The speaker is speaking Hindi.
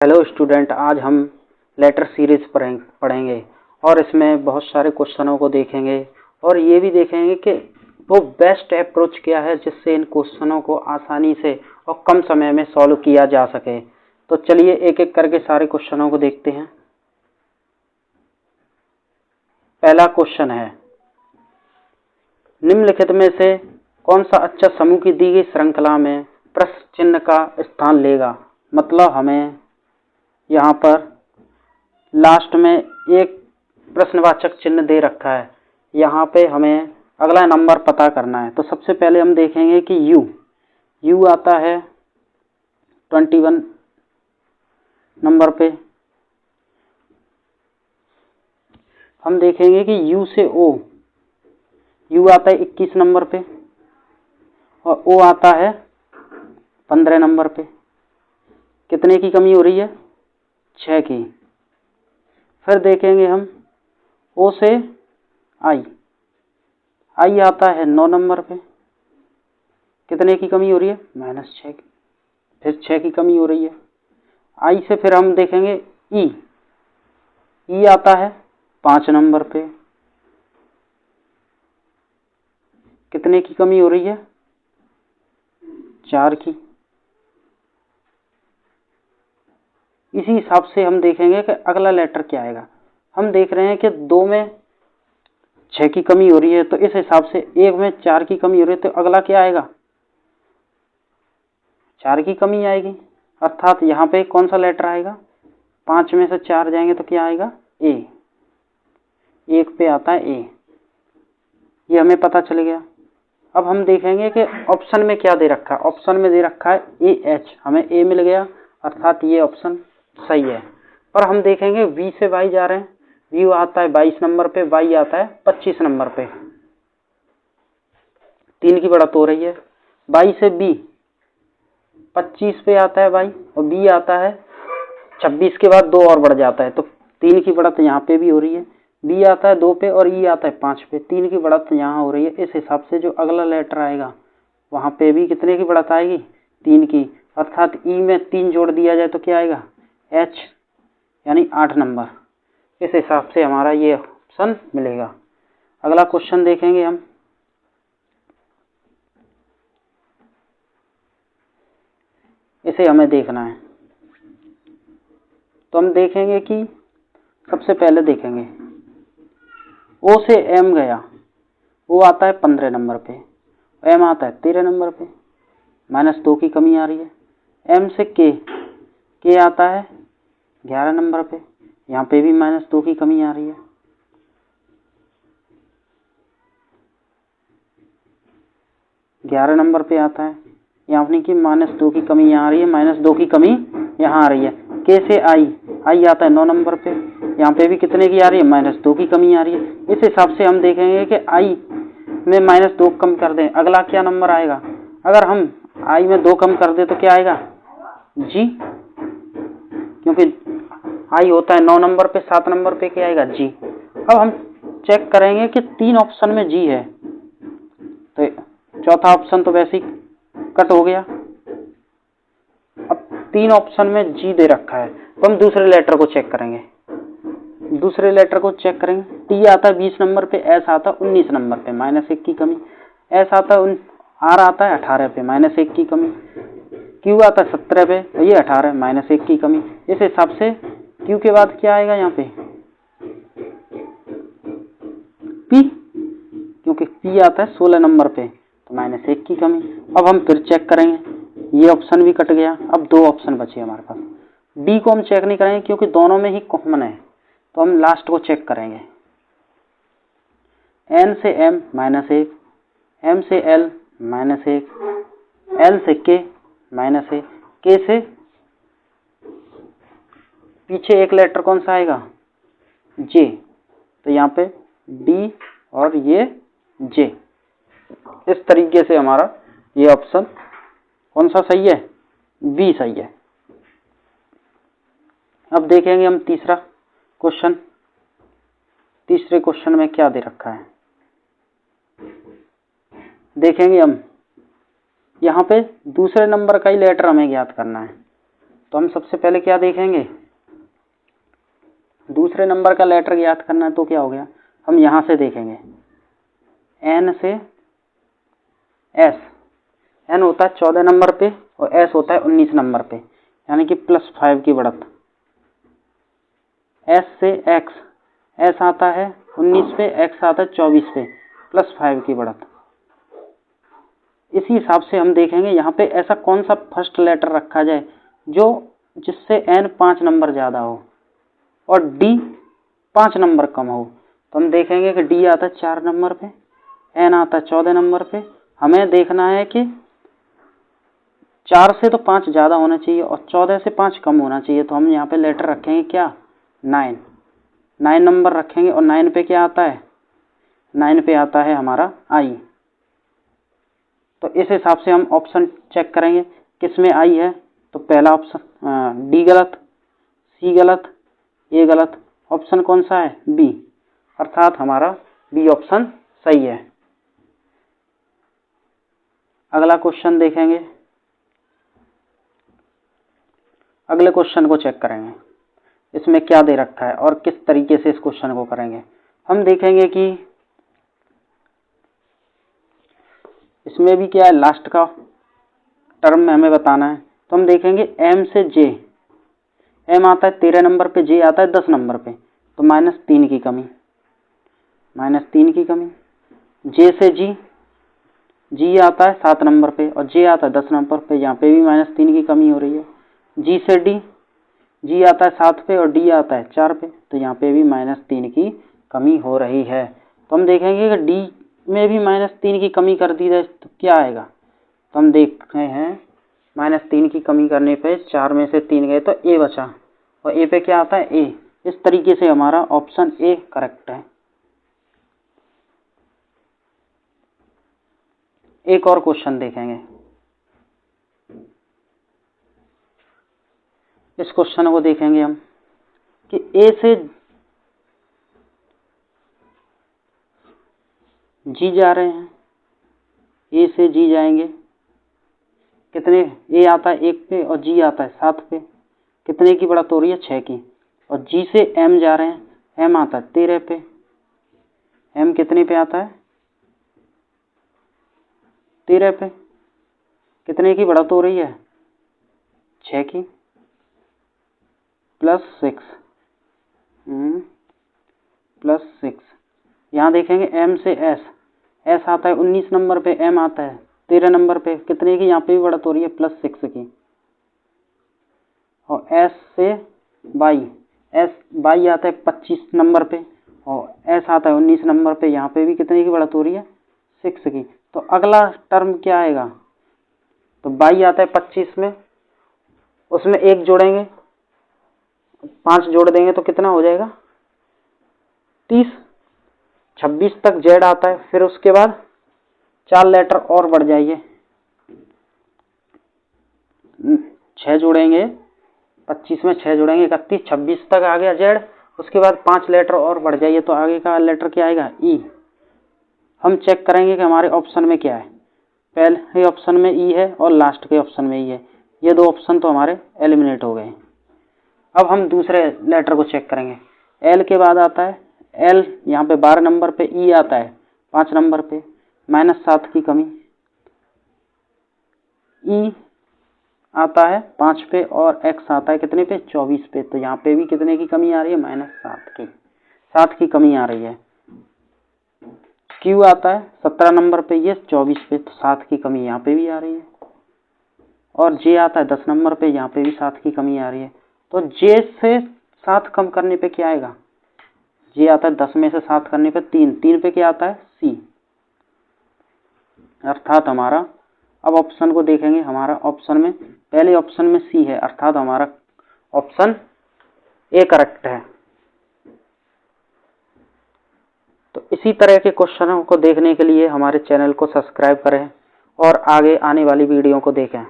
हेलो स्टूडेंट, आज हम लेटर सीरीज पढ़ेंगे और इसमें बहुत सारे क्वेश्चनों को देखेंगे और ये भी देखेंगे कि वो बेस्ट अप्रोच क्या है जिससे इन क्वेश्चनों को आसानी से और कम समय में सॉल्व किया जा सके। तो चलिए एक एक करके सारे क्वेश्चनों को देखते हैं। पहला क्वेश्चन है, निम्नलिखित में से कौन सा अच्छा समूह की दी गई श्रृंखला में प्रश्न चिन्ह का स्थान लेगा। मतलब हमें यहाँ पर लास्ट में एक प्रश्नवाचक चिन्ह दे रखा है, यहाँ पे हमें अगला नंबर पता करना है। तो सबसे पहले हम देखेंगे कि यू आता है 21 नंबर पे। हम देखेंगे कि यू से ओ, यू आता है 21 नंबर पे और ओ आता है 15 नंबर पे। कितने की कमी हो रही है? 6 की। फिर देखेंगे हम ओ से आई आता है 9 नंबर पे। कितने की कमी हो रही है? -6 की। फिर 6 की कमी हो रही है। आई से फिर हम देखेंगे ई आता है 5 नंबर पे। कितने की कमी हो रही है? 4 की। इसी हिसाब से हम देखेंगे कि अगला लेटर क्या आएगा। हम देख रहे हैं कि 2 में 6 की कमी हो रही है, तो इस हिसाब से 1 में 4 की कमी हो रही है, तो अगला क्या आएगा? 4 की कमी आएगी। अर्थात यहाँ पे कौन सा लेटर आएगा? 5 में से 4 जाएंगे तो क्या आएगा? ए। 1 पे आता है ए। ये हमें पता चल गया। अब हम देखेंगे कि ऑप्शन में क्या दे रखा है। ऑप्शन में दे रखा है AH, हमें ए मिल गया, अर्थात ये ऑप्शन सही है। पर हम देखेंगे वी से वाई जा रहे हैं। वी आता है 22 नंबर पे, वाई आता है 25 नंबर पे। 3 की बढ़त हो रही है। वाई से बी 25 पे आता है वाई और बी आता है 26 के बाद 2 और बढ़ जाता है, तो 3 की बढ़त यहाँ पे भी हो रही है। बी आता है 2 पे और ई आता है 5 पे। 3 की बढ़त यहाँ हो रही है। इस हिसाब से जो अगला लेटर आएगा वहाँ पे भी कितने की बढ़त आएगी? 3 की। अर्थात ई में 3 जोड़ दिया जाए तो क्या आएगा? एच, यानी 8 नंबर। इस हिसाब से हमारा ये ऑप्शन मिलेगा। अगला क्वेश्चन देखेंगे हम। इसे हमें देखना है, तो हम देखेंगे कि सबसे पहले देखेंगे ओ से एम गया। वो आता है 15 नंबर पे, एम आता है 13 नंबर पे। -2 की कमी आ रही है। एम से के आता है 11 नंबर पे। यहाँ पे भी -2 की कमी आ रही है। ग्यारह नंबर पे आता है, यानी कि -2 की कमी यहाँ आ रही है, -2 की कमी यहाँ आ रही है। के से आई आता है 9 नंबर पे। यहाँ पे भी कितने की आ रही है? -2 की कमी आ रही है। इस हिसाब से हम देखेंगे कि आई में -2 कम कर दें, अगला क्या नंबर आएगा? अगर हम आई में 2 कम कर दें तो क्या आएगा? जी, क्योंकि आई होता है 9 नंबर पे, 7 नंबर पे क्या आएगा? जी। अब हम चेक करेंगे कि 3 ऑप्शन में जी है, तो चौथा ऑप्शन तो वैसे ही कट हो गया। अब 3 ऑप्शन में जी दे रखा है, तो हम दूसरे लेटर को चेक करेंगे। टी आता है 20 नंबर पे, एस आता है 19 नंबर पे, -1 की कमी। एस आता है आर आता है 18 पे, -1 की कमी। क्यू आता है 17 पे, ये 18, -1 की कमी। इस हिसाब से क्यू के बाद क्या आएगा यहाँ पे? पी, क्योंकि पी आता है 16 नंबर पे, तो -1 की कमी। अब हम फिर चेक करेंगे, ये ऑप्शन भी कट गया। अब 2 ऑप्शन बचे हमारे पास। डी को हम चेक नहीं करेंगे क्योंकि दोनों में ही कॉमन है, तो हम लास्ट को चेक करेंगे। एन से एम -1, एम से एल -1, एल से के -1, के से पीछे एक लेटर कौन सा आएगा? जे, तो यहाँ पे डी और ये जे। इस तरीके से हमारा ये ऑप्शन कौन सा सही है? बी सही है। अब देखेंगे हम तीसरा क्वेश्चन। तीसरे क्वेश्चन में क्या दे रखा है देखेंगे हम। यहाँ पे दूसरे नंबर का ही लेटर हमें ज्ञात करना है। तो हम सबसे पहले क्या देखेंगे, दूसरे नंबर का लेटर याद करना है तो क्या हो गया, हम यहाँ से देखेंगे n से s। n होता है 14 नंबर पे और s होता है 19 नंबर पे, यानी कि +5 की बढ़त। s से x, s आता है 19 पे, x आता है 24 पे, +5 की बढ़त। इसी हिसाब से हम देखेंगे यहाँ पे ऐसा कौन सा फर्स्ट लेटर रखा जाए जो जिससे n 5 नंबर ज़्यादा हो और d 5 नंबर कम हो। तो हम देखेंगे कि d आता है 4 नंबर पे, n आता है 14 नंबर पे। हमें देखना है कि 4 से तो 5 ज़्यादा होना चाहिए और 14 से 5 कम होना चाहिए। तो हम यहाँ पे लेटर रखेंगे क्या, 9 नंबर रखेंगे और 9 पे क्या आता है, 9 पे आता है हमारा i। तो इस हिसाब से हम ऑप्शन चेक करेंगे किसमें आई है। तो पहला ऑप्शन डी गलत, सी गलत, ए गलत, ऑप्शन कौन सा है, बी, अर्थात हमारा बी ऑप्शन सही है। अगला क्वेश्चन देखेंगे, अगले क्वेश्चन को चेक करेंगे इसमें क्या दे रखा है और किस तरीके से इस क्वेश्चन को करेंगे। हम देखेंगे कि इसमें भी क्या है, लास्ट का टर्म में हमें बताना है। तो हम देखेंगे m से j, m आता है 13 नंबर पे, j आता है 10 नंबर पे, तो -3 की कमी, -3 की कमी। j से g, g आता है 7 नंबर पे और j आता है 10 नंबर पे, यहाँ पे भी -3 की कमी हो रही है। g से d, g आता है 7 पे और d आता है 4 पे, तो यहाँ पे भी -3 की कमी हो रही है। तो हम देखेंगे कि d में भी -3 की कमी कर दी जाए तो क्या आएगा। तो हम देख रहे हैं -3 की कमी करने पे 4 में से 3 गए तो ए बचा और ए पे क्या आता है, ए। इस तरीके से हमारा ऑप्शन ए करेक्ट है। एक और क्वेश्चन देखेंगे, इस क्वेश्चन को देखेंगे हम कि ए से जी जा रहे हैं, ए से जी जाएंगे, कितने, ए आता है 1 पे और जी आता है 7 पे, कितने की बढ़त हो रही है, 6 की। और जी से एम जा रहे हैं, एम आता है 13 पे, एम कितने पे आता है, 13 पे, कितने की बढ़त हो रही है, 6 की, +6, +6। यहाँ देखेंगे m से s, s आता है 19 नंबर पे, m आता है 13 नंबर पे, कितने की यहाँ पे भी बढ़त हो रही है, +6 की। और s से y, y आता है 25 नंबर पे और s आता है 19 नंबर पे, यहाँ पे भी कितने की बढ़त हो रही है, 6 की। तो अगला टर्म क्या आएगा, तो y आता है 25 में, उसमें 1 जोड़ेंगे, 5 जोड़ देंगे तो कितना हो जाएगा, 30। 26 तक जेड आता है, फिर उसके बाद 4 लेटर और बढ़ जाइए, 6 जोड़ेंगे, 25 में 6 जोड़ेंगे 31, 26 तक आ गया जेड, उसके बाद 5 लेटर और बढ़ जाइए तो आगे का लेटर क्या आएगा, ई। हम चेक करेंगे कि हमारे ऑप्शन में क्या है, पहले ऑप्शन में ई है और लास्ट के ऑप्शन में ई है, ये 2 ऑप्शन तो हमारे एलिमिनेट हो गए। अब हम दूसरे लेटर को चेक करेंगे, एल के बाद आता है एल, यहाँ पे 12 नंबर पे, ई आता है 5 नंबर पे, -7 की कमी, ई आता है 5 पे और एक्स आता है कितने पे, 24 पे, तो यहाँ पे भी कितने की कमी आ रही है, -7 की, 7 की कमी आ रही है। क्यू आता है 17 नंबर पे, ये 24 पे, तो 7 की कमी यहाँ पे भी आ रही है। और जे आता है 10 नंबर पे, यहाँ पे भी 7 की कमी आ रही है। तो जे से 7 कम करने पे क्या आएगा, जे आता है 10 में से 7 करने पे 3 पे क्या आता है, सी, अर्थात हमारा, अब ऑप्शन को देखेंगे, हमारा ऑप्शन में पहले ऑप्शन में सी है, अर्थात हमारा ऑप्शन ए करेक्ट है। तो इसी तरह के क्वेश्चनों को देखने के लिए हमारे चैनल को सब्सक्राइब करें और आगे आने वाली वीडियो को देखें।